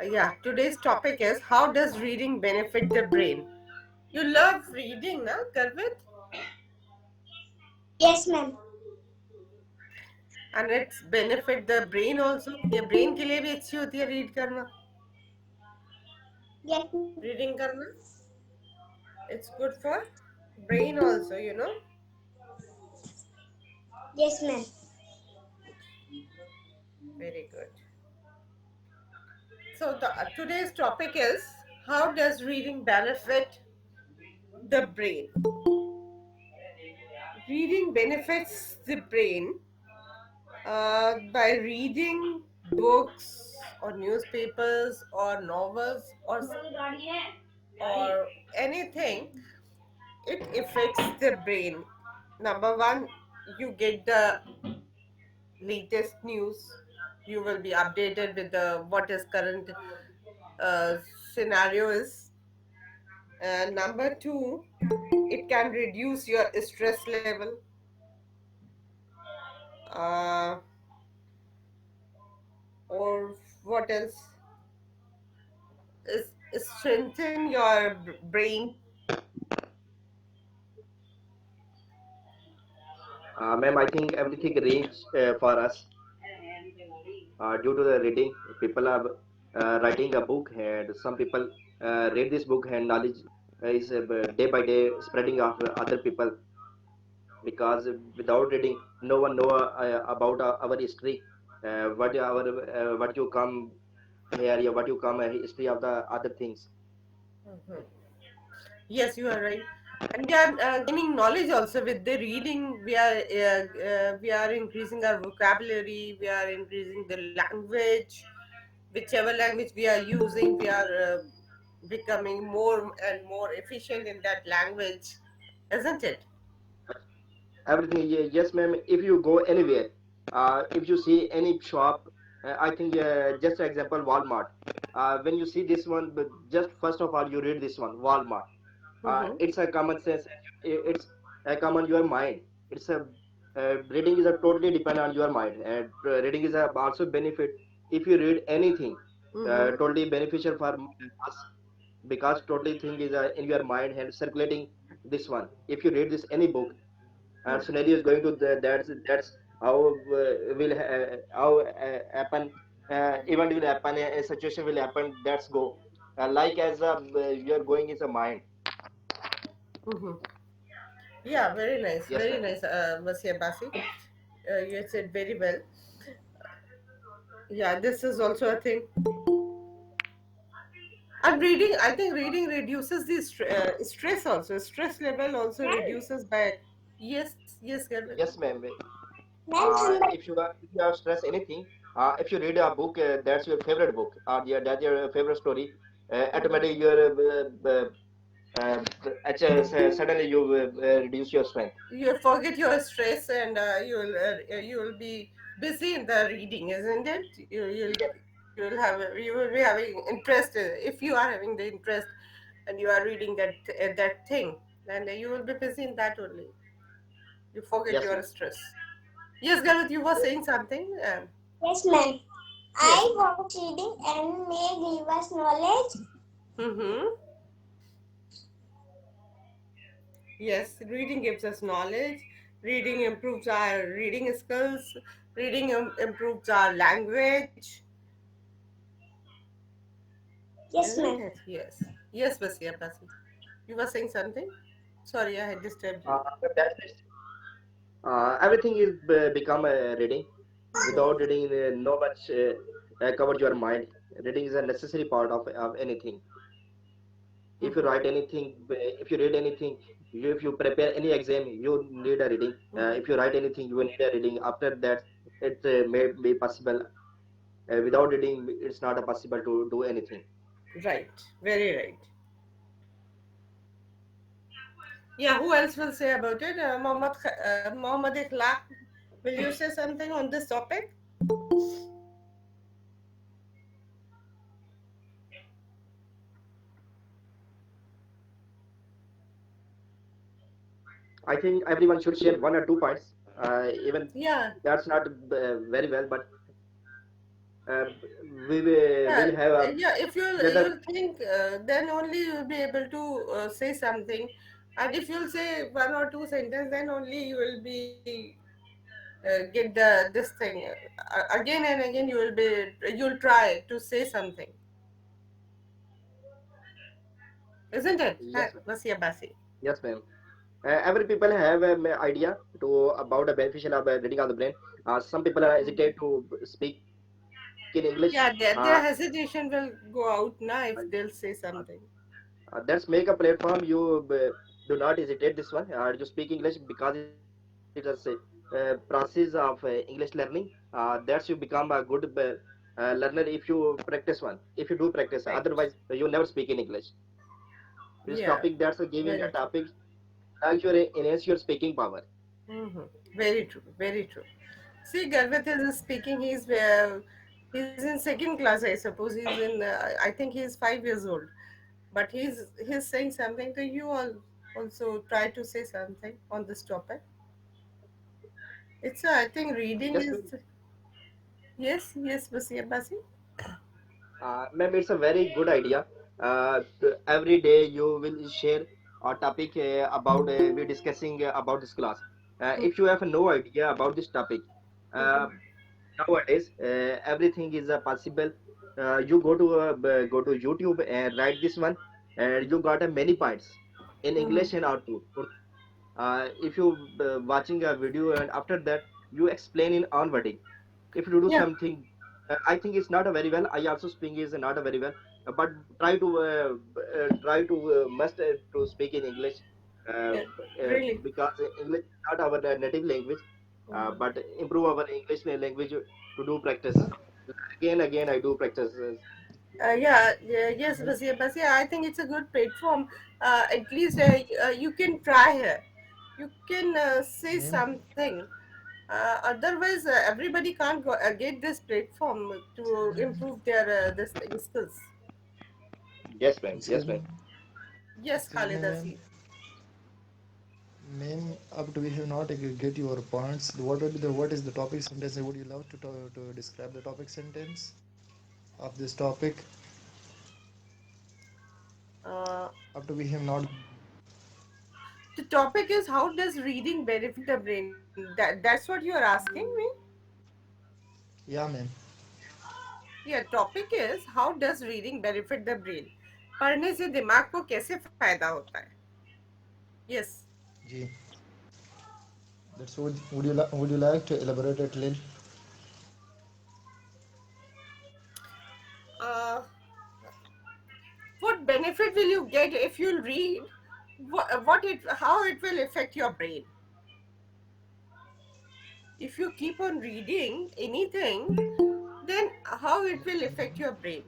Yeah, today's topic is how does reading benefit the brain? You love reading, na, Garvit? Yes, ma'am. And it's benefit the brain also. ये brain के लिए भी अच्छी होती है read करना, Yes, ma'am. reading करना. It's good for brain also, Yes, ma'am. Very good. So today's topic is how does reading benefit the brain? Reading benefits the brain by reading books or newspapers or novels or anything. It affects the brain. Number one, you get the latest news. You will be updated with the what is current uh, scenario is. And number two, it can reduce your stress level. Uh, or what else? Strengthen your brain. Ma'am, I think everything arranged for us due to the reading. People are writing a book, and some people read this book, and knowledge is day by day spreading after other people. Because without reading, no one know about our history, what you come here, yeah, what you come history of the other things. Mhm. Yes, you are right. And we are gaining knowledge also with the reading. We are increasing our vocabulary. We are increasing the language. Whichever language we are using, we are becoming more and more efficient in that language, isn't it? Everything, yes, ma'am. If you go anywhere, if you see any shop, I think just an example, Walmart. When you see this one, but just first of all, you read this one, Walmart. Mm-hmm. It's a common sense. It's a common your mind. It's a reading is a totally depend on your mind, and reading is a also benefit. If you read anything, Mm-hmm. totally beneficial for us, because totally thing is in your mind and circulating this one. If you read this any book, and scenario is going to that's how how happen, event will happen, a situation will happen, that's go like as you're going is a mind. Mm-hmm. Yeah, Yes, very ma'am. nice, Masih Basi. You said very well. Yeah, this is also a thing. And reading, I think reading reduces the stress also. Stress level also Ma'am, reduces by. Yes, yes, Garvit. Yes, ma'am. ma'am, somebody. If you have stress anything, if you read a book, that's your favorite book, or yeah, that's your favorite story, Mhm. automatically your uh, suddenly you reduce your strength. You'll forget your stress and you will be busy in the reading, isn't it? You will be having interest if you are having the interest and you are reading that thing, and you will be busy in that only. You forget Yes, your ma'am. stress. Yes, Garvit, you were saying something. Yes, ma'am. Yes. I want reading and may give us knowledge. Mm-hmm. Yes, reading gives us knowledge. Reading improves our reading skills. Reading improves our language. Yes, Isn't ma'am. it? Yes. Yes, Basia, Basi. You were saying something? Sorry, I had disturbed you. uh, that's everything is become reading. Without reading, no much covered your mind. Reading is a necessary part of anything. If you Mm-hmm. write anything, if you read anything, if you prepare any exam, you need a reading. Mm-hmm. If you write anything, you need a reading. After that, it may be possible. Without reading, it's not possible to do anything. Right. Very right. Yeah, who else will say about it? Mohammed Ikhlaq, will you say something on this topic? I think everyone should share one or two points. Even Yeah. that's not very well, but uh, will Yeah, have a yeah. If better. you'll think, then only you'll be able to say something, and if you'll say one or two sentences, then only you will be get the this thing again and again. You'll try to say something, isn't it? Huh, Yes, ma'am. Basia Basi. Yes, ma'am. Every people have an idea to about the beneficial of reading of the brain. Some people are hesitate to speak in English. Yeah, Uh, their hesitation will go out now uh, if they'll say something. Let's make a platform. You do not hesitate this one. You speak English because it is a process of English learning. That's you become a good learner if you practice one. If you do practice, Right. otherwise you never speak in English. This Yeah, topic that's giving a very true. topic like your enhance your speaking power. Hmm. Very true. Very true. See, Garvit is speaking. He's in second class, I suppose. He's in. I think he's 5 years old. But he's saying something to you all. Also, try to say something on this topic. It's. I think reading Yes, is. ma'am. Yes. Yes, Basia Basi. Ma'am, it's a very good idea. Every day you will share a topic about we're discussing about this class. If you have no idea about this topic, uh, nowadays everything is possible. You go to YouTube and write this one, and you got many points in English and Urdu. If you watching a video and after that you explain in on wording. If you do Yeah. something, I think it's not a very well. I also speak is not a very well, but try to must to speak in English, uh, Yeah. Really. because English is not our native language, Mhm. but improve our English language to do practice. Again I do practice. Yeah, yeah, yes, Basia. I think it's a good platform. At least you can try here. You can say Ma'am, something. Otherwise, everybody can't get this platform to improve their this thing skills. Yes, ma'am. excuse Yes, me, ma'am. Yes, excuse me, Khalid ma'am. Asi. Ma'am, up to we have not get your points. What would be the what is the topic sentence? Would you love to describe the topic sentence of this topic? Uh, Up to we have not. the topic is how does reading benefit the brain? That's what you are asking me. Yeah, ma'am. Yeah, topic is how does reading benefit the brain? पढ़ने से दिमाग को कैसे फायदा होता है? Yes. Ji. That's would you like to elaborate it, Lil? Uh, what benefit will you get if you read? What it how it will affect your brain? If you keep on reading anything, then how it will affect your brain?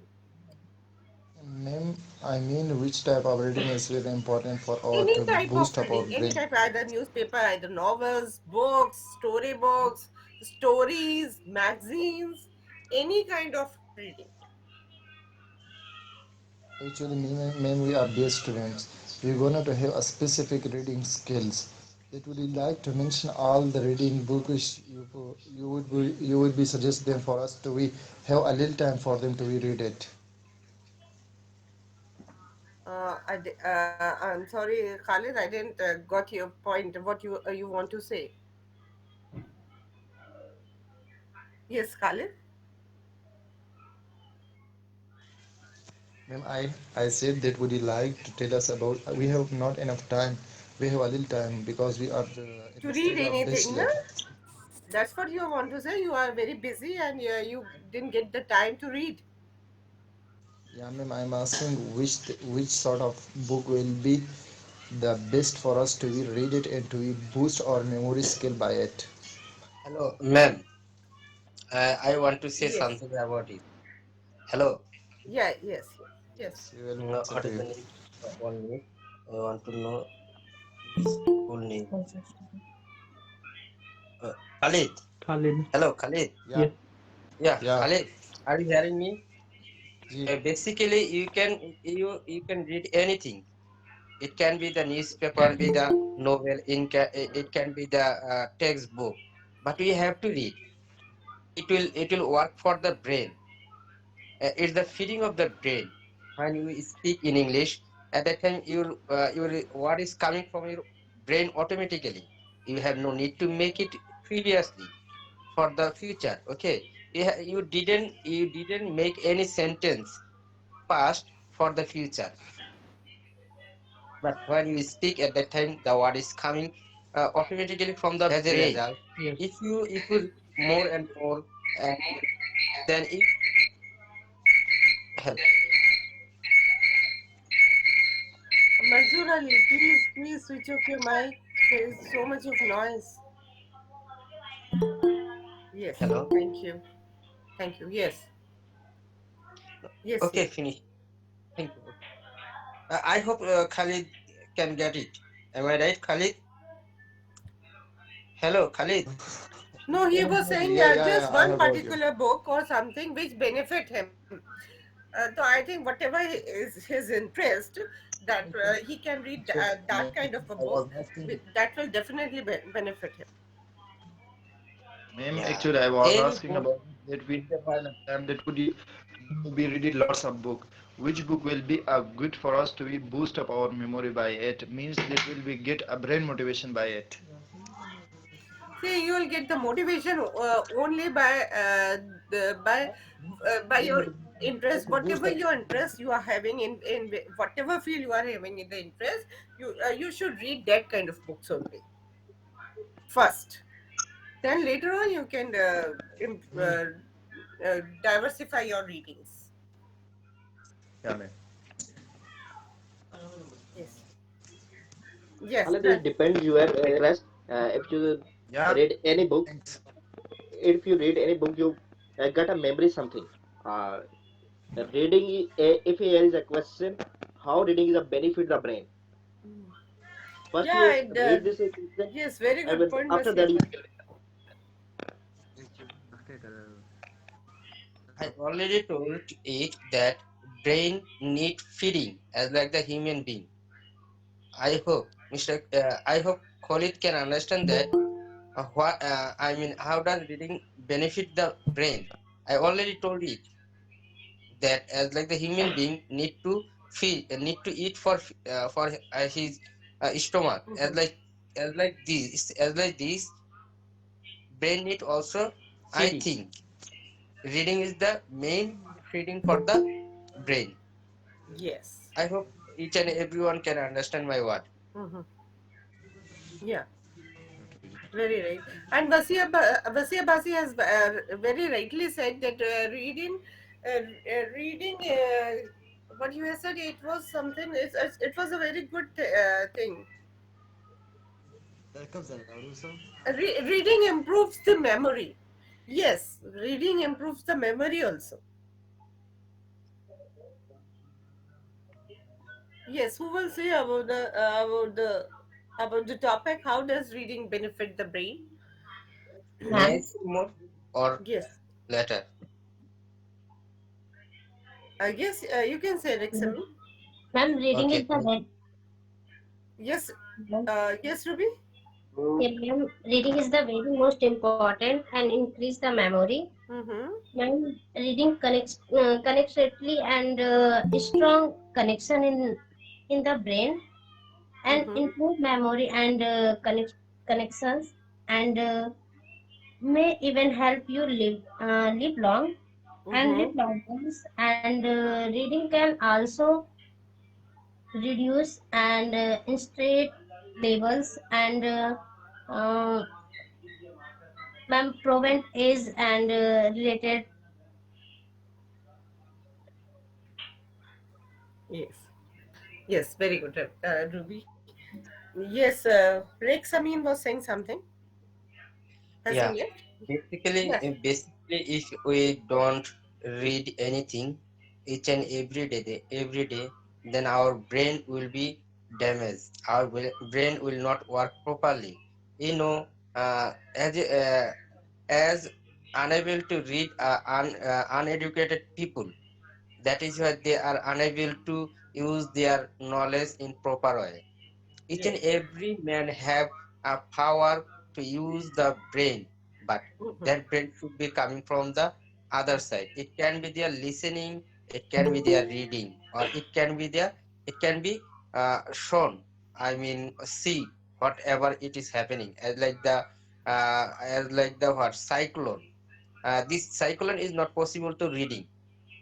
Ma'am, I mean which type of reading is really important for our Any to type of boost up our reading, any brain. type, either newspaper, either novels, books, storybooks, stories, magazines, any kind of reading. Actually, ma'am, we are best students. We're gonna to have a specific reading skills. That would you like to mention all the reading books you would be suggest them for us to we have a little time for them to we read it. I'm sorry, Khalid, I didn't got your point. What you want to say? Yes, Khalid. Ma'am, I said that would you like to tell us about we have not enough time. We have a little time because we are in To the read stage of this anything, no? level. That's what you want to say. You are very busy and you didn't get the time to read. Yeah, ma'am, I'm asking which sort of book will be the best for us to we read it and to we boost our memory skill by it. Hello, ma'am. I want to say Yes. something about it. Hello. Yeah. Yes. Yes. Yes, we will listen What to is you. the name? One minute. I want to know his full name. Khalid. Khalid. Hello, Khalid. Yeah, Yes. Yeah, yeah, Khalid. Are you hearing me? Ji. Basically, you can read anything. It can be the newspaper, be the novel. It can be the textbook. But we have to read. It will work for the brain. it's the feeding of the brain. When you speak in English, at that time your what is coming from your brain automatically. You have no need to make it previously for the future. Okay, you didn't make any sentence past for the future. But when you speak at that time, the word is coming automatically from the as a brain. result. Yes. If you read more and more, and then if help. Mansoor Ali, please switch off your mic. There is so much of noise. Yes, Hello. thank you. Thank you. Yes, yes, Okay, yes. finish. Thank you. I hope Khalid can get it. Am I right, Khalid? Hello, Khalid. No, he was saying just I one have got you. particular book or something which benefit him. So I think whatever is his interest, that he can read So, that kind of a I book, was asking, that will definitely benefit him. ma'am, Yeah. actually, I was Any asking book. about that we define a time that we read lots of book. Which book will be good for us to be boost up our memory by it? Means that will be get a brain motivation by it. See, you will get the motivation only by your interest. Whatever your interest you are having in whatever field you are having in the interest, you should read that kind of books only first. Then later on you can diversify your readings. Yeah, ma'am. Yes, yes, Khalid, it depends your interest. If you Yeah, read any book, thanks. if you read any book, you got a memory something. Uh, reading, if there is a question, how reading is a benefit the brain. First, yeah. you read this question, Yes, very and good point, after that, Vasia. you I already told it that brain need feeding as like the human being. I hope Khalid can understand that. I mean, how does reading benefit the brain? I already told it that as like the human being need to eat for his stomach Mhm. as like this brain need also. I Feeding. think reading is the main feeding for the brain. Yes. I hope each and everyone can understand my word. Hmm. Yeah. Very right. And Vasia Basi has very rightly said that reading, what you have said, it was something, it was a very good thing. Reading improves the memory. Yes, reading improves the memory also. Yes, who will say about the topic? How does reading benefit the brain? May I Ma'am, say more or Yes, later? I guess you can say it, Sami. ma'am, reading is Okay. the Yes, very, yes, Ruby. yeah, ma'am, reading is the very most important and increase the memory. Mm-hmm. Ma'am, reading connects directly and strong connection in the brain and Mm-hmm. improve memory and connections and may even help you live long and live Mm-hmm. long lives. And reading can also reduce and stress levels and uh, prevent age and related. Yes. Yes, very good, Ruby. Yes, Rex Amin was saying something. Has he Yeah. left? Basically, Yes. if we don't read anything each and every day, then our brain will be damaged. Our brain will not work properly. You know, as unable to read uneducated people. That is why they are unable to use their knowledge in proper way. Each and Yes. every man have a power to use the brain, but Mm-hmm. that brain should be coming from the other side. It can be their listening, it can be their reading, or it can be shown. I mean, see whatever it is happening, as like the what cyclone. This cyclone is not possible to reading,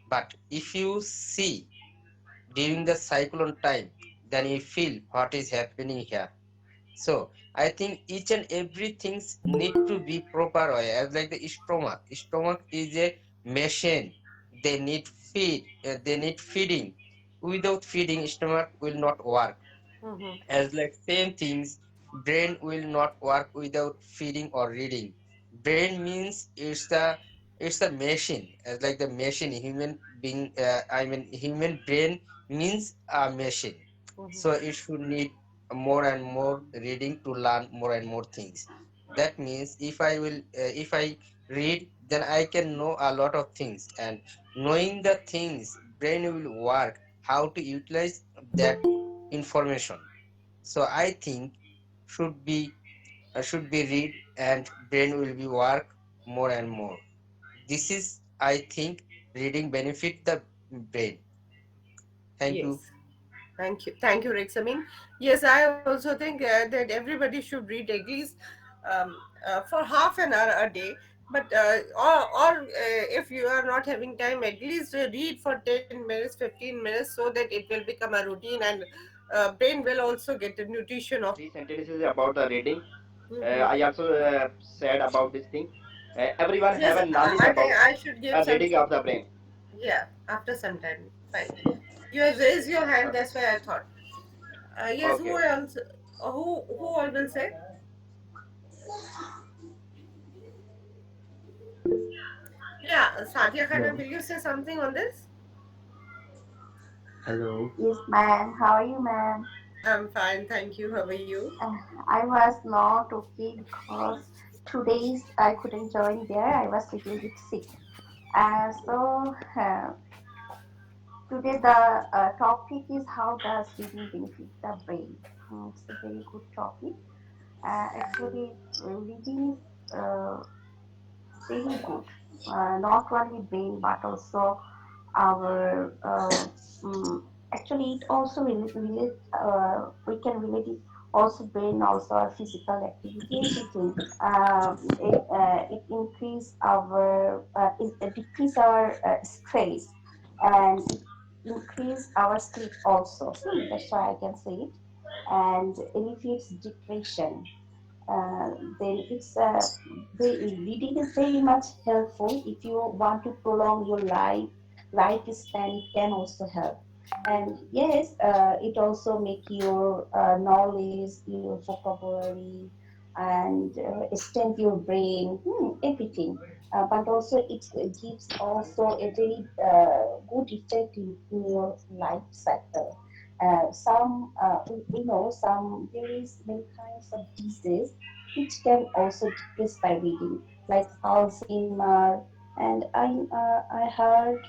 but if you see during the cyclone time, then you feel what is happening here. So I think each and everything need to be proper way. As like the stomach. Stomach is a machine. They need feed. They need feeding. Without feeding, stomach will not work. Mhm. As like same things, brain will not work without feeding or reading. Brain means it's a machine. As like the machine, human being. I mean, human brain means a machine. So Mhm. it should need more and more reading to learn more and more things. That means if I read, then I can know a lot of things, and knowing the things, brain will work how to utilize that information. So I think should be should be read, and brain will be work more and more. This is, I think, reading benefit the brain. Thank you. Yes. Thank you, Rex. I mean, yes, I also think that everybody should read at least for half an hour a day. But or if you are not having time, at least read for 10 minutes, 15 minutes, so that it will become a routine, and brain will also get the nutrition of. Three sentences about the reading. Mhm. I also said about this thing. Everyone Yes, have a knowledge I think about I should give some. reading of the brain. Yeah, after some time. Fine. You have raised your hand. Okay. That's why I thought. Yes. Okay. Who Okay. else? Who all will say? Yeah, Sadia Khanna, Hello. will you say something on this? Hello. Yes, ma'am. How are you, ma'am? I'm fine, thank you. How are you? I was not okay because 2 days I couldn't join there. I was little bit sick. So today the topic is how does reading benefit the brain? It's a very good topic. Actually, reading is very good. Not only brain but also our actually it also we can relate it also brain also our physical activity everything. It increase our it decrease our stress and it increase our sleep also. That's why I can say it, and alleviates depression. uh, then it's reading is very much helpful if you want to prolong your lifespan. It can also help, and yes, it also make your knowledge, your vocabulary, and extend your brain, everything. But also it gives also a very good effect in your life cycle. We know some there is many kinds of diseases which can also decrease by reading, like Alzheimer, and I heard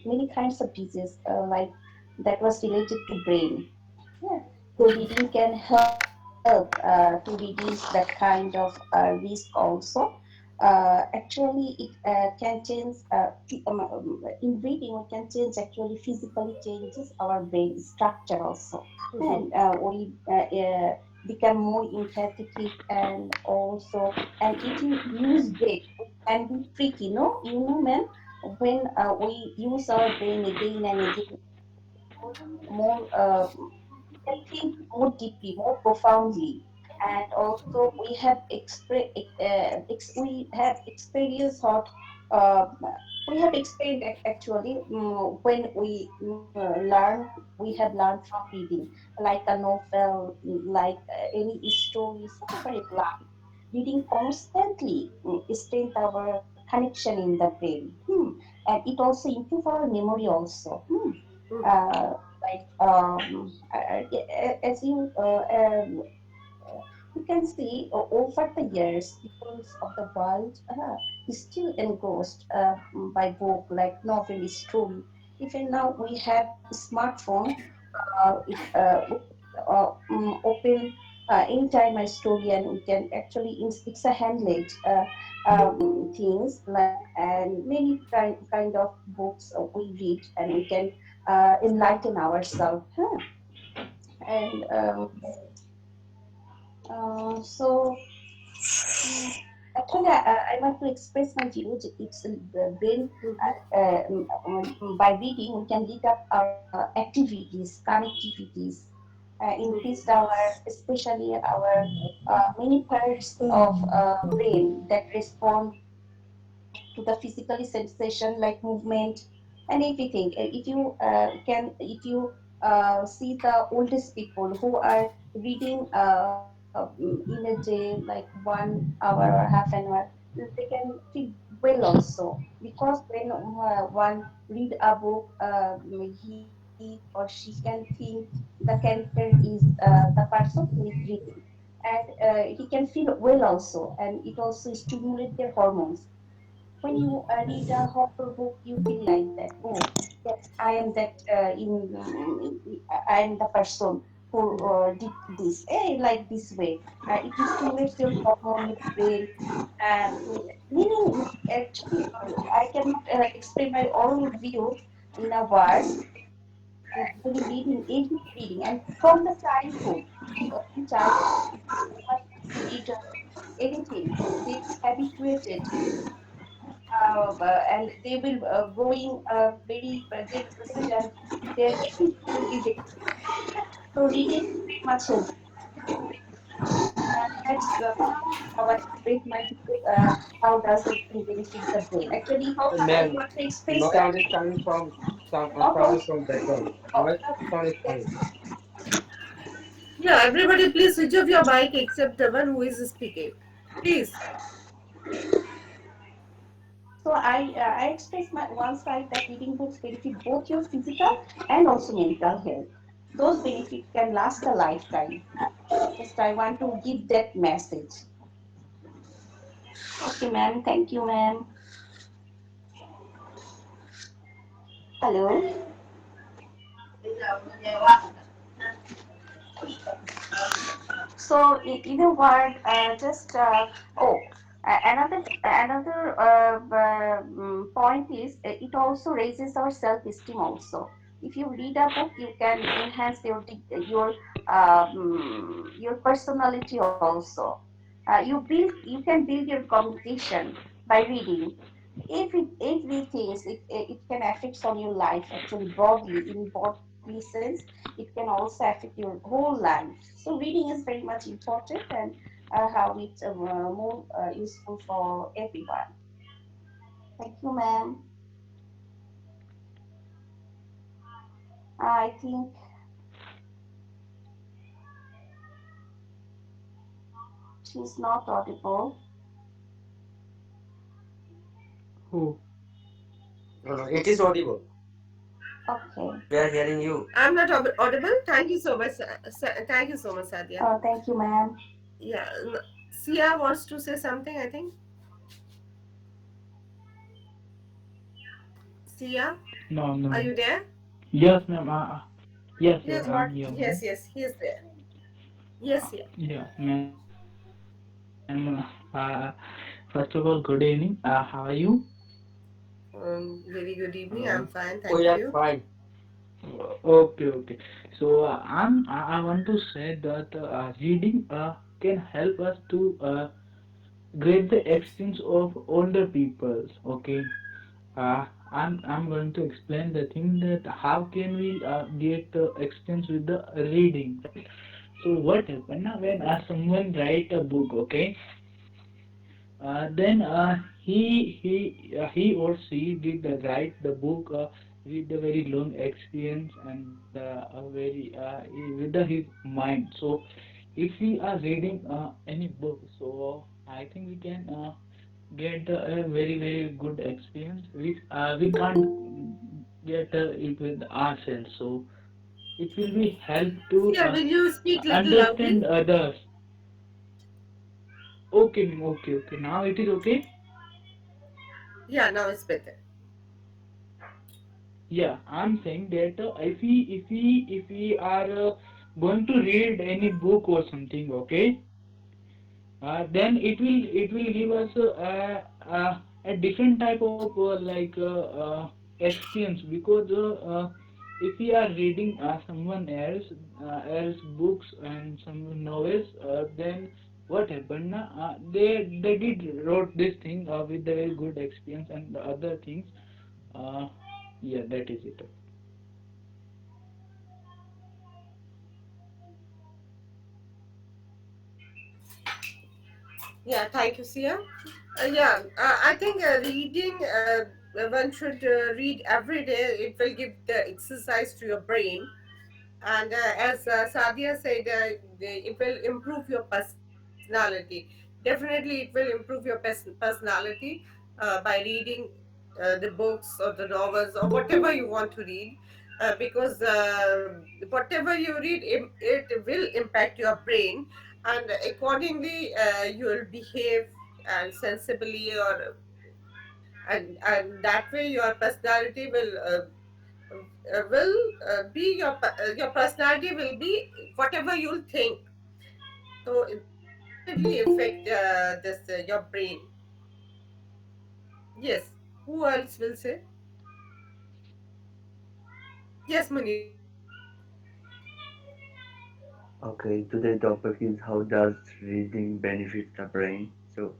many kinds of disease like that was related to brain. Yeah. So reading can help to reduce that kind of risk also. Actually, it can change. In reading, we can change actually physically changes our brain structure also, Mhm. and we become more empathetic, and also and it use brain can be tricky. No, you know, man, when we use our brain again and again, more we can think more deeply, more profoundly, and also we have experienced what uh, we have experienced actually when we we have learned from reading, like a novel, like any stories, whatever it like. Reading constantly strengthens our connection in the brain, and it also improves our memory also. Mhm. Uh, like as you can see over the years, peoples of the world is still engrossed by book like novel, story. Even now we have smartphone. It open. anytime a story, and we can actually it's a handmade things like, and many kind of books we read, and we can enlighten ourselves, huh? And so actually, I want to express my views. It's the brain. By reading, we can lead up our activities, connectivities, increased our, especially our many parts of brain that respond to the physically sensation like movement and everything. If you if you see the oldest people who are reading in a day like 1 hour or half an hour, they can feel well also, because when one read a book, he or she can think the character is the person who is reading, and he can feel well also, and it also stimulates their hormones. When you read a horror book, you feel like that. Oh, yes, I am that. I am the person who did this. Like this way, it stimulates your hormone, your brain, and meaning actually, I cannot explain my own view in a word. Actually, reading, any reading, and from the childhood, in childhood, read anything, they habituated, and they will growing very their brain and their ability will be very good. So reading is very much helpful. That's how I express my view. How does reading benefit the brain? Actually, how I Ma'am, want to express noise that. is coming from some Okay, sound from background. Noise sound is yes. coming. Yeah, everybody, please switch off your mic except the one who is speaking. Please. So I express my one side that reading books benefit both your physical and also mental health. Those benefits can last a lifetime. Just I want to give that message. Okay, ma'am. Thank you, ma'am. Hello. So, in a word, just another point is, it also raises our self-esteem. Also, if you read a book, you can enhance your personality. Also, you can build your communication by reading. Everything it can affect on your life, actually, broadly, in broadly sense. It can also affect your whole life. So reading is very much important, and how it's more useful for everyone. Thank you, ma'am. I think she's not audible. Who? No, no, it is audible. Okay. We are hearing you. I'm not audible. Thank you so much. Thank you so much, Sadia. Thank you, ma'am. Yeah. Sia wants to say something, I think. Sia, No, are no. you there? Yes, ma'am. Yes, yes, Yes, I'm what? here, Yes, ma'am. yes, he is there. Yes, yeah. Yeah, ma'am. First of all, good evening. How are you? Very good evening. Uh, I'm fine. we Thank are you. fine. Okay, okay. So I want to say that reading can help us to get the experience of older people. Okay. I'm going to explain the thing that how can we get experience with the reading, right? So what happen now when someone write a book, okay? Then he or she did write the book with a very long experience and a very with his mind. So if we are reading any book, so I think we can get a very good experience which we can't get it with ourselves. So it will be help to Sia, will you speak little loudly? understand others. Okay, ma'am, okay. Now it is okay. Yeah, now it's better. Yeah, I'm saying that if we are going to read any book or something, okay, then it will give us a different type of experience, because if we are reading someone else books and some novels, then what happened na? They did wrote this thing with a very good experience and the other things. uh, yeah, that is it. Yeah, thank you, Sia. Yeah, I think reading, one should read every day. It will give the exercise to your brain. And as Sadia said, it will improve your personality. Definitely, it will improve your personality by reading the books or the novels or whatever you want to read. Because whatever you read, it will impact your brain, and accordingly, you will behave and sensibly, or and that way your personality will be your personality will be whatever you'll think. So it will definitely affect this your brain. Yes. Who else will say? Yes, Munir. Okay, today's topic is how does reading benefit the brain? So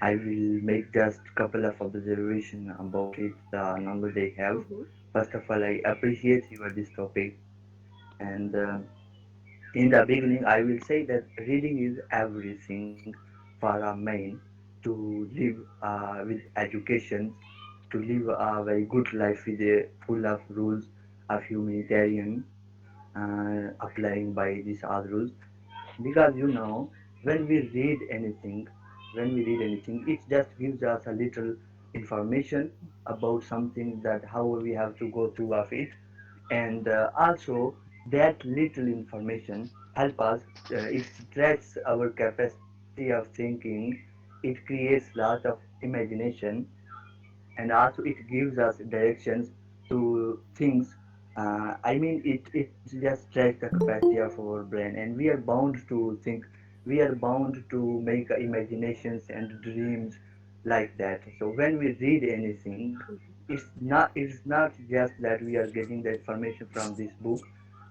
I will make just couple of observations about it, the knowledge they have. Mm-hmm. First of all, I appreciate you this topic, and in the beginning, I will say that reading is everything for a man to live with education, to live a very good life with a full of rules of humanitarian applying by these other rules. Because when we read anything, it just gives us a little information about something, that how we have to go through of it. And also that little information help us, it stretches our capacity of thinking, it creates lot of imagination, and also it gives us directions to things. I mean, it just stretches the capacity of our brain, and we are bound to think, we are bound to make imaginations and dreams like that. So when we read anything, it's not just that we are getting the information from this book,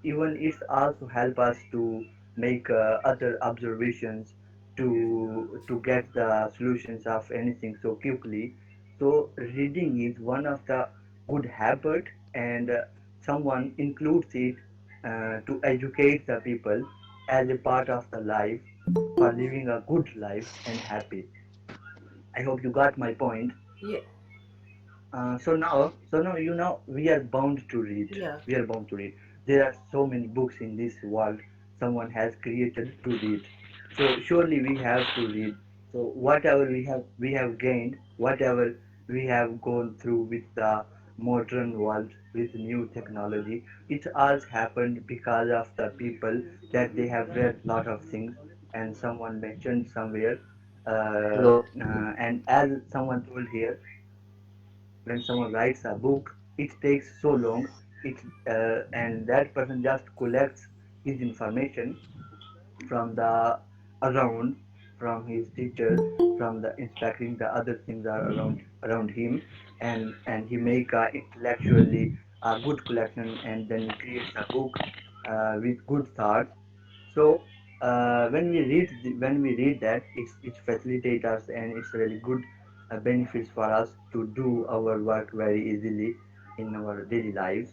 even it's also help us to make other observations, to get the solutions of anything so quickly. So reading is one of the good habit, and someone includes it to educate the people as a part of the life for living a good life and happy. I hope you got my point. Yeah. So now we are bound to read. Yeah. We are bound to read. There are so many books in this world someone has created to read. So surely we have to read. So whatever we have gained, whatever we have gone through with the modern world, with new technology, it all happened because of the people that they have read lot of things, and someone mentioned somewhere, and as someone told here, when someone writes a book, it takes so long. It and that person just collects his information from the around, from his teachers, from the inspecting the other things are around him, and he make a intellectually a good collection, and then creates a book with good thoughts. So when we read that, it facilitates us, and it's really good benefits for us to do our work very easily in our daily lives.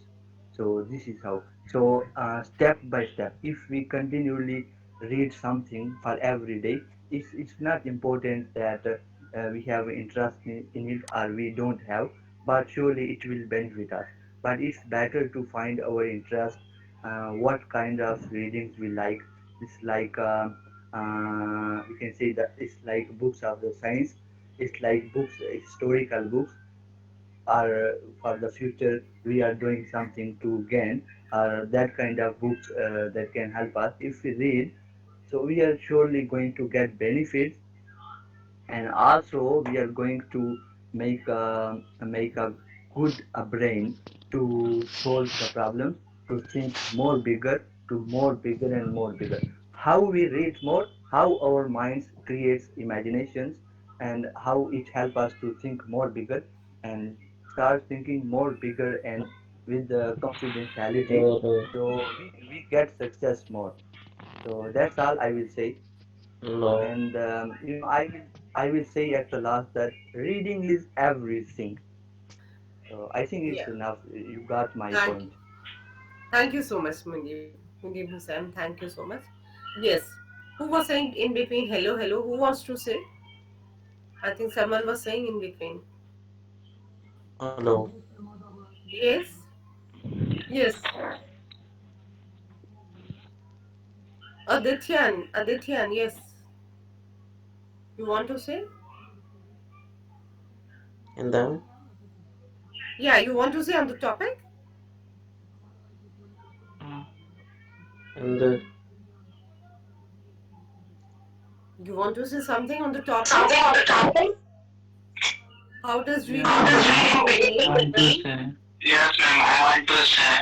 So this is how. So step by step, if we continually read something for every day, it's not important that we have interest in it or we don't have, but surely it will benefit us. But it's better to find our interest, what kind of readings we like. It's like you can say that it's like books of the science, it's like books, historical books, or for the future we are doing something to gain, that kind of books that can help us if we read. So we are surely going to get benefits, and also we are going to make a good brain to solve the problems, to think more bigger, to more bigger and more bigger. How we read more, how our minds creates imaginations, and how it help us to think more bigger and start thinking more bigger and with the confidentiality. Hello, So we get success more. So that's all I will say. hello, And I will say at the last that reading is everything. So I think it's Yeah. enough. You got my Thank point. you. Thank you so much, Mujib Hussain. Thank you so much. Yes. Who was saying in between hello, hello? Who wants to say? I think someone was saying in between. hello. Yes. Yes. Adityan. Adityan, yes. You want to say? And then, Yeah, you want to say on the topic? Uh, and the You want to say something on the topic? Something on the topic? How does yes, reading ma'am. benefit the I brain? want to say. Yes, ma'am. I want to say.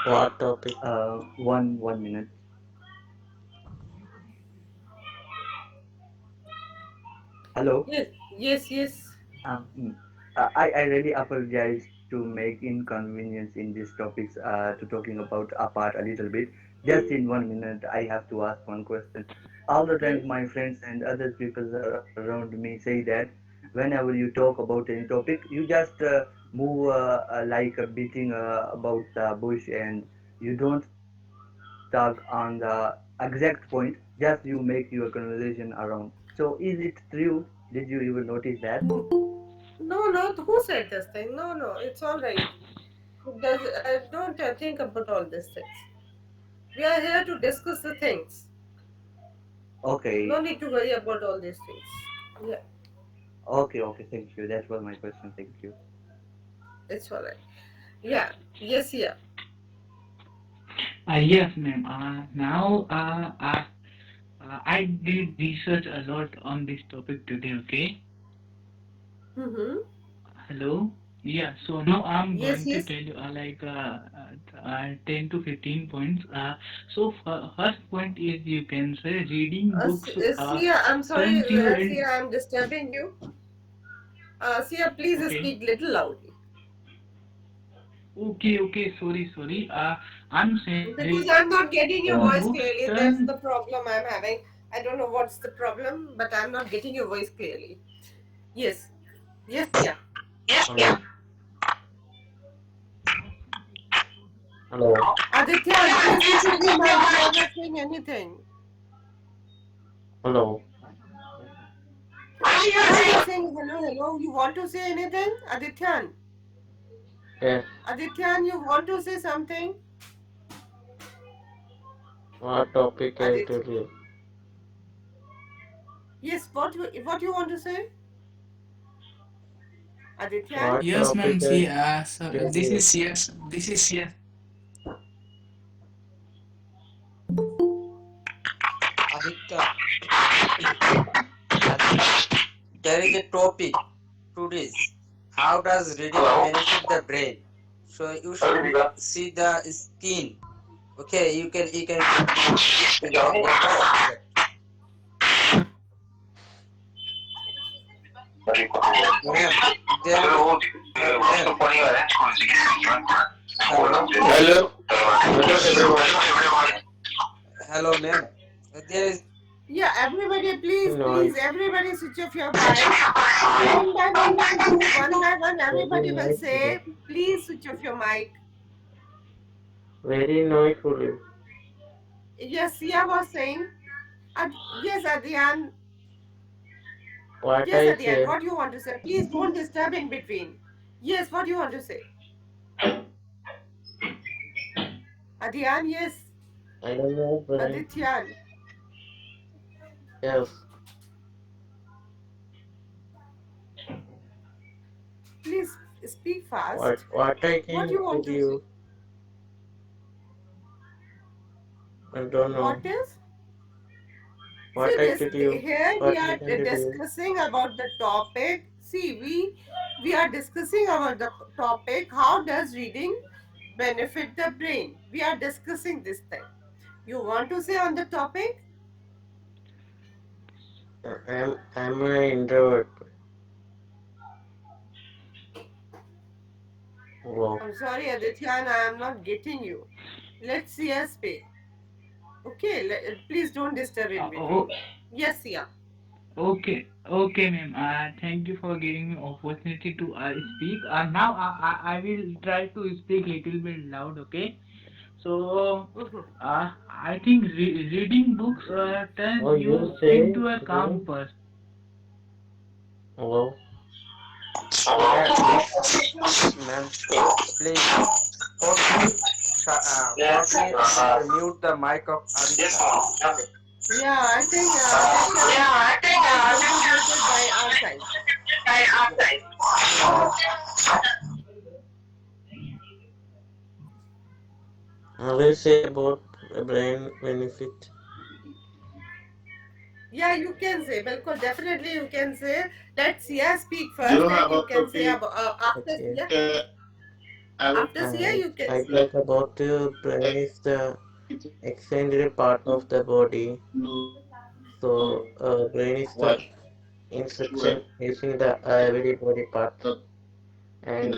what topic? One minute. Hello. Yes, yes, yes. Um, mm, I really apologize to make inconvenience in these topics to talking about apart a little bit. Just in 1 minute, I have to ask one question. All the times, Yes. my friends and other people around me say that whenever you talk about any topic, you just move like a beating about the bush and you don't talk on the exact point. Just you make your conversation around. So is it true? Did you even notice that? No, no. Who said this thing? No, no. It's all right. Don't think about all these things. We are here to discuss the things. Okay, No need to worry about all these things. Yeah, okay. Thank you. That was my question. Thank you. it's all right. Yeah. Yes, yeah. Yes, ma'am. Now, I did research a lot on this topic today. Okay. Mm-hmm. Hello. Yeah. So now I'm Yes, going to yes. tell you 10 to 15 points. First point is you can say reading books Sia, I'm sorry. turns you Sia, in. I'm disturbing you. Sia, please Okay. speak little loudly. Okay. Sorry. I'm saying Because reading I'm not books getting your voice clearly. That's turn. the problem I'm having. I don't know what's the problem, but I'm not getting your voice clearly. Yes. Yes, yeah. Yes, Hello, yeah. hello, Aditya, please switch off your mic. You are not saying anything. hello. What are you Yeah, you are saying? saying hello, hello. You want to say anything? Adityan? Yes, Adityan, you want to say something? what topic I Aditya. tell you? Yes, what you want to say? Adityan? What Yes, ma'am. topic See, I so tell this you? is yes. This is yes. Aditya, Aditya, there is a topic today's. How does reading Hello? benefit the brain? So you should see the skin. Okay, you can get ma'am. There is ma'am. Hello, Hello, hello everyone. hello, ma'am. There is Yeah, everybody, please, Noise, everybody switch off your mic. One by one, we'll do one by one. very Everybody will noisy, say, please switch off your mic. very noisy. Yes, Sia was saying. Yes, Adrian. What Yes, I Adrian, say? what do you want to say? Please don't disturb in between. Yes, what do you want to say? Adrian, yes. I don't know, brain. Adityan, Yes, please speak fast. what I What do can you tell want to say? you? I don't know. What is? See What I this tell you? here we What I are can tell you? discussing about the topic. See, we are discussing about the topic, how does reading benefit the brain? We are discussing this thing. You want to say on the topic? I'm an introvert. Wow. I'm sorry, Adityan, I am not getting you. Let's see us speak. Okay, please don't disturb in Oh, between. Yes, yeah. okay, okay, ma'am. Thank you for giving me opportunity to speak. Now I will try to speak little bit loud. Okay. So, Mhm. I think reading books turns Oh, you you say into a me? calm person. Wow. Yeah, please, ma'am, please, shortly, shortly mute the mic of Aditya. Yeah, I think Adityan's mic will be muted by our side. Yes. I will say about brain benefit. Yeah, you can say. Bilkul, definitely you can say. Let Sia speak first, then you can say about after Okay. Sia. After Sia, you can I say. talk about brain is the extended part of the body. So brain is the instruction using the every body part, and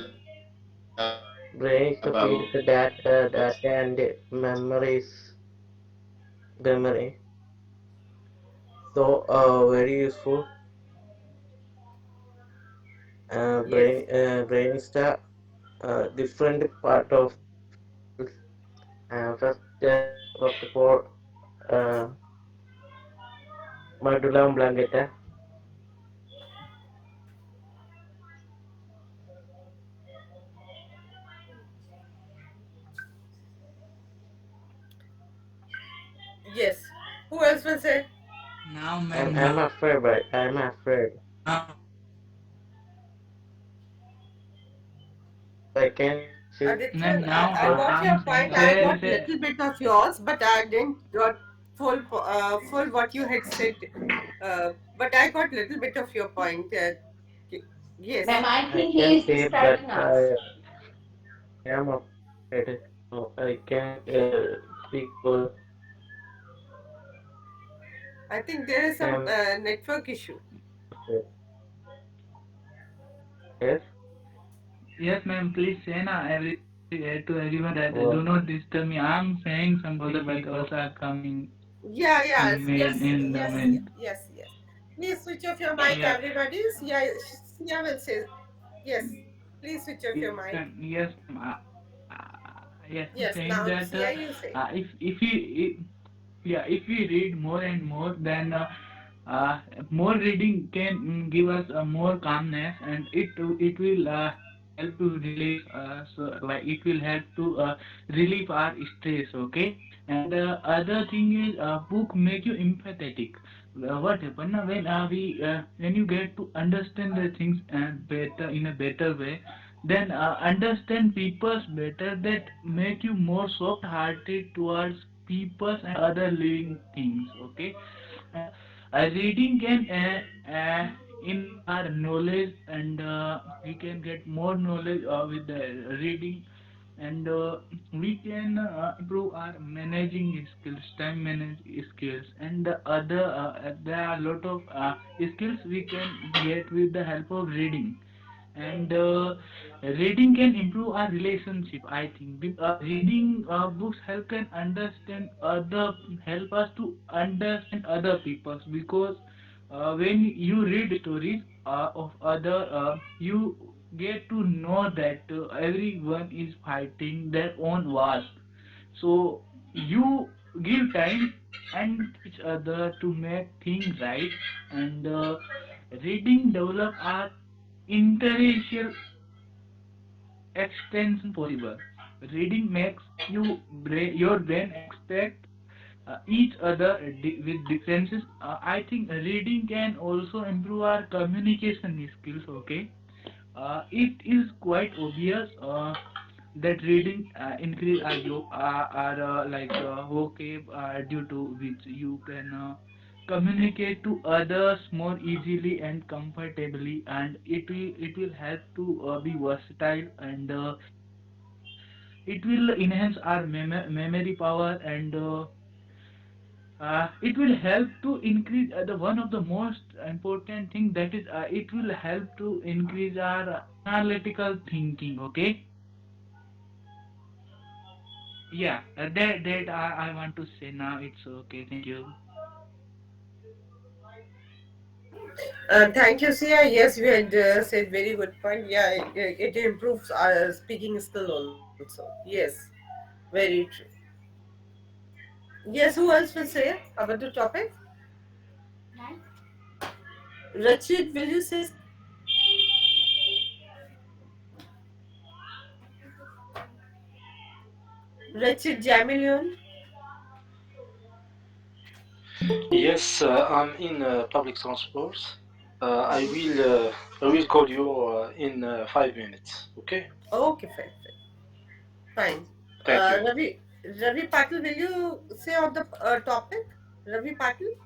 brain is the feed the data and memory. So very useful. Yes. Brain is the different part of first of all uh, medulla oblongata. Yes. Who else will say? Now, I'm ma'am. I'm afraid, but I'm afraid. Now, So I can say Adityan, ma'am. Now I got your I'm point. saying. I got little bit of yours, but I didn't got full what you had said. But I got little bit of your point. Yes. Ma'am, I I think can he is say, but disturbing us. I am afraid. So I can speak for I think there is some I'm network issue. afraid. Yes. Yes, ma'am. Please say na to everyone that do Well, not disturb me. I'm saying some other people are coming Yeah, yes, yes, in the yes, mail. yes, yes. Please switch off your mic, Yeah. everybody. Sia will say yes. Please switch off your mic. Yes, ma'am. Yes, I'm Yes, saying now that Sia, you say. if we yeah, if we read more and more, then uh, more reading can give us more calmness, and it will help to relieve so like it will help to relieve our stress. Okay, and other thing is book make you empathetic. What happen na, when you get to understand the things better in a better way, then understand people's better, that make you more soft hearted towards peoples and other living things. Okay, and reading can improve our knowledge, and we can get more knowledge with the reading, and we can improve our managing skills, time manage skills, and the other there are a lot of skills we can get with the help of reading. And reading can improve our relationship, I think. Reading books help us to understand other peoples, because when you read stories of other, you get to know that everyone is fighting their own wars. So you give time and each other to make things right, and reading develop our interracial extension possible. Reading makes your brain expect each other with differences. I think reading can also improve our communication skills. Okay, it is quite obvious that reading increase our vocab, due to which you can communicate to others more easily and comfortably, and it will help to be versatile, and it will enhance our memory power, and it will help to increase the one of the most important thing, that is it will help to increase our analytical thinking. Okay. Yeah, that I want to say now. It's okay. Thank you. Thank you, Sia. Yes, you had said very good point. Yeah, it improves our speaking skill also. Yes, very true. Yes, who else will say about the topic? Rachid, will you say? Rachid Jamilion? Yes, I'm in public transport. I will call you in 5 minutes. Okay? Okay, fine, fine. Thank you. Ravi Patil, will you say on the topic? Ravi Patil?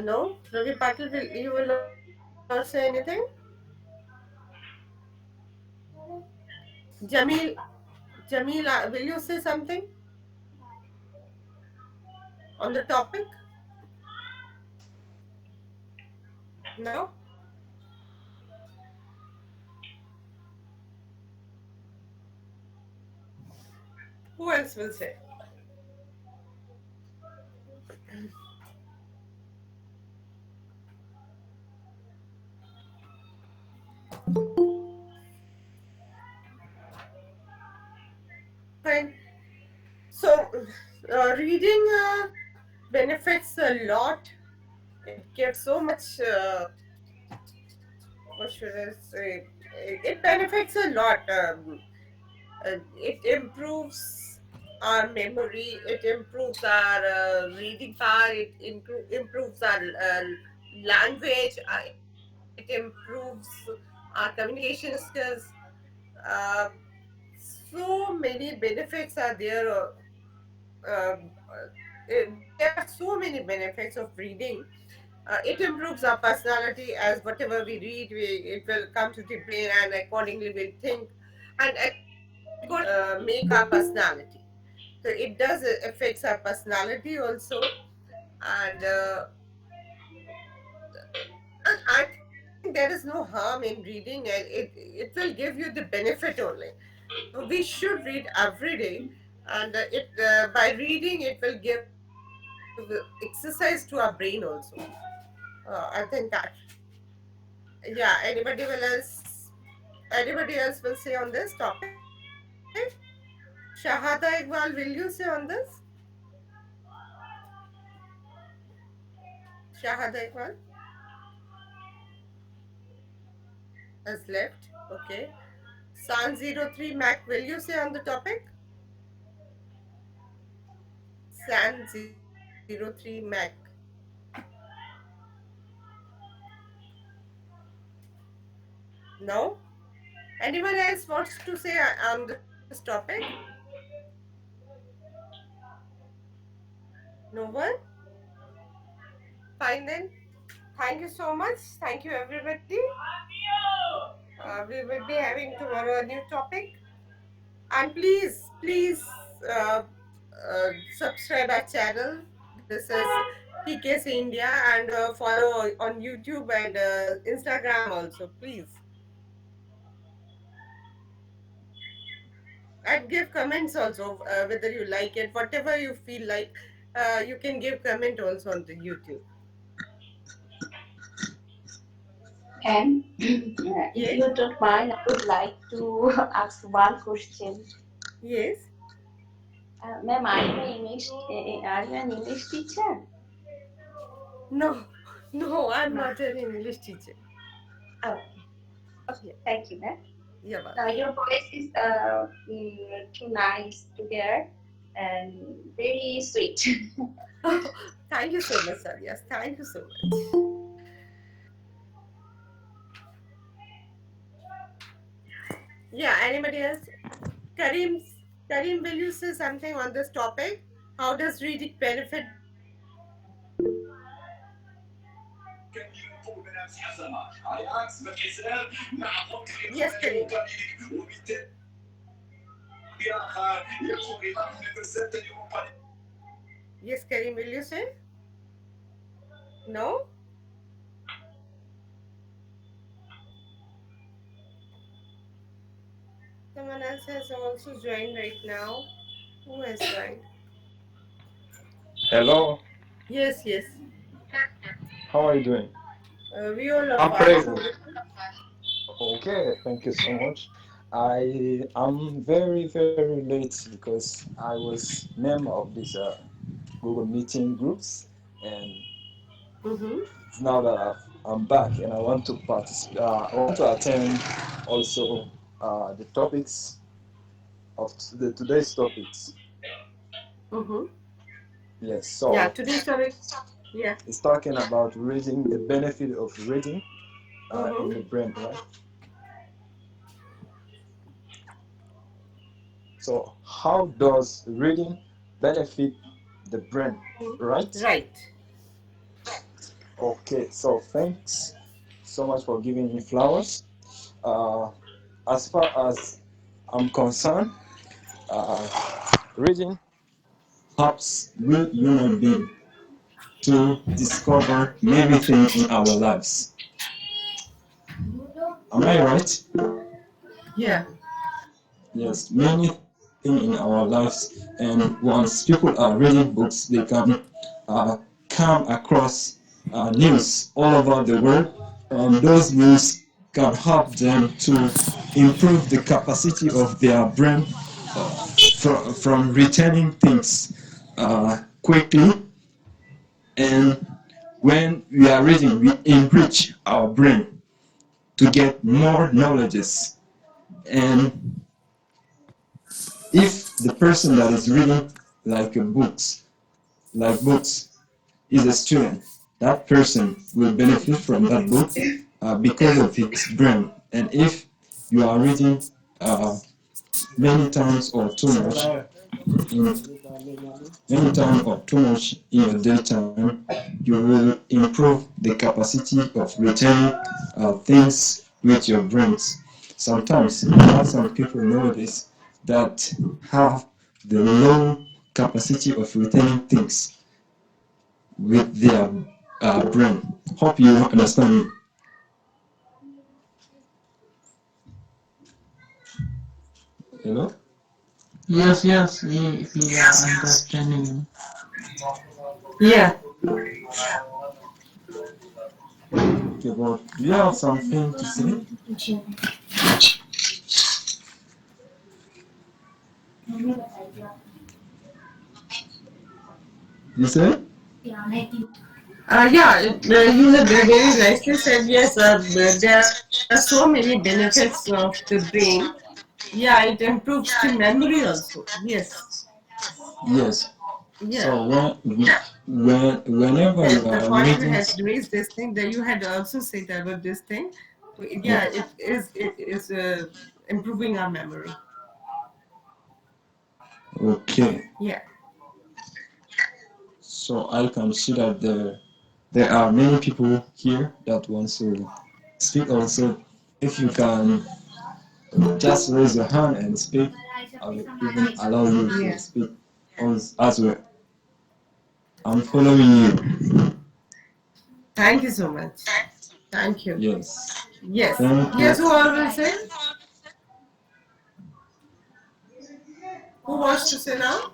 No. Ravi Patil, you will not say anything? Jamil, Jamil, will you say something on the topic? No? Who else will say? Fine. So, reading benefits a lot. It gives so much, what should I say? It benefits a lot. It improves our memory, it improves our reading power, it improves our language, it improves our communication skills. Uh, so many benefits are there. There are so many benefits of reading. It improves our personality, as whatever we read, it will come to the brain, and accordingly we'll think, and accordingly make our personality. So it does affects our personality also, and I think there is no harm in reading, and it will give you the benefit only. So we should read every day, and it by reading it will give exercise to our brain also. I think that. Yeah. Anybody else will say on this topic? Shahada Iqbal, will you say on this? Shahada Iqbal has left. Okay. San03 Mac, will you say on the topic? San03 Mac. No? Anyone else wants to say on this topic? No one? Fine then. Thank you so much. Thank you, everybody. We will be having tomorrow a new topic. And please uh, subscribe our channel. This is PKC India, and follow on YouTube and Instagram also, please. And give comments also, whether you like it, whatever you feel like. You can give comment also on the YouTube. And if Yes. you don't mind, I would like to ask one question. Yes. Ma'am, are you an English teacher? No, no, I'm not an English teacher. Okay, okay, thank you, ma'am. Yeah, well. Your voice is too nice to hear and very sweet. Thank you so much, sir. Yes, thank you so much. Yeah, anybody else? Karim, Karim, will you say something on this topic? How does reading benefit the brain? Yes, Karim. Yes, Karim, will you say? No? Someone else has also joined right now. Who has joined? Hello, Yes, yes. how are you doing? We all are I'm fine. pretty good. Okay, thank you so much. I'm very late because I was member of this Google Meeting groups, and Mm-hmm. now that I'm back and I want to participate, I want to attend also the topics of the today's topics. Mm-hmm. Yes, Yeah, so today's topic. Yeah. it's talking about reading, the benefit of reading in Mm-hmm. the brain, right? So, how does reading benefit the brain, right? Right. Okay, so thanks so much for giving me flowers. Uh, as far as I'm concerned, uh, reading helps we human beings to discover many things in our lives. Am I right? Yeah. Yes, many things in our lives, and once people are reading books, they can come across news all over the world, and those news can help them to improve the capacity of their brain from retaining things quickly. And when we are reading, we enrich our brain to get more knowledges. And if the person that is reading like books is a student, that person will benefit from that book because of his brain. And if you are reading many times or too much in your daytime, you will improve the capacity of retaining things with your brains. Sometimes there are some people nowadays that have the low capacity of retaining things with their brain. Hope you understand me. Hello? Yes, we are understanding you. Yeah. Okay, but do you have something to say? You say? Yeah, you have very nicely said. Yes, there are so many benefits of the brain. Yeah, it improves the memory also. Yes. Yes. Yeah. So whenever you The are point you reading, had raised this thing that you had also said about this thing. yeah, Yeah, it is improving our memory. okay. Yeah. So I can see that there are many people here that want to speak also. If you can just raise your hand and speak, I will even allow you to Yeah. speak as well. I'm following you. Thank you so much. Thank you. Yes. Yes. Thank you. Yes, who all will say? Who wants to say now?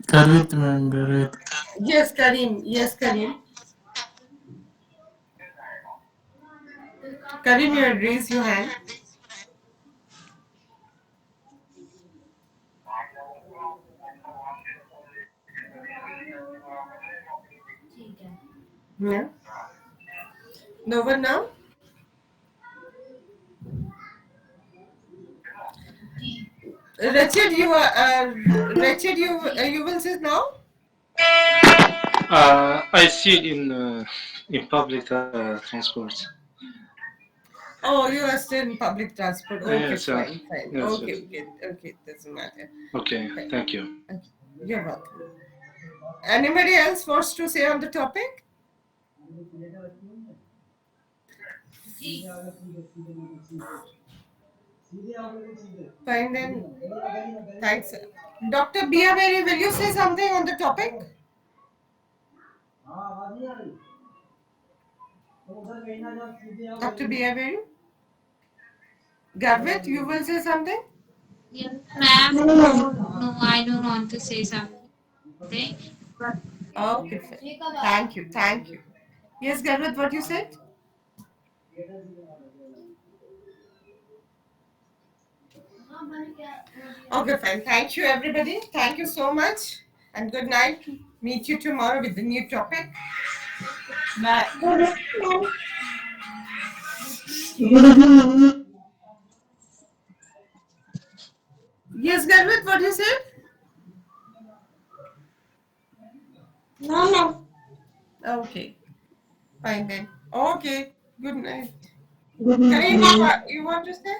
Garvit ma'am, Garvit. Yes, Karim. Yes, Karim. Karim, you had raised your hand. Yeah. No one now? Richard, you will say now? I see in public transport. Oh, you are still in public transport. Okay, Yes, fine, fine. yes, Okay, yes. okay, okay. Doesn't matter. Okay, Fine. thank you. Okay. You're welcome. Anybody else wants to say on the topic? Fine then. Thanks. Dr. Bia Mary, will you say something on the topic? Dr. Bia Mary? Garvit, you will say something? Yes, ma'am. No, I don't want to say something. But Okay, fine. Thank you, thank you. Yes, Garvit, what you said? Okay, fine. Thank you, everybody. Thank you so much. And good night. Meet you tomorrow with the new topic. Bye. Yes, Garvit, what you said? No. Okay, fine then. Okay, good night. Good Kareem, you want to say?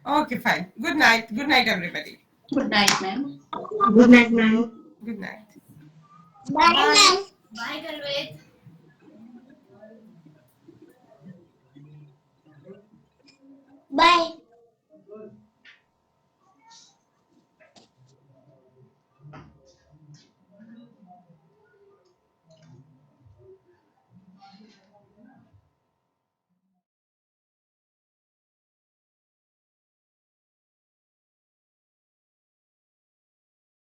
Okay, fine. Good night. Good night, everybody. good night, ma'am. Good night, ma'am. Good night. Bye, Bye. ma'am. Bye, Garvit. Bye.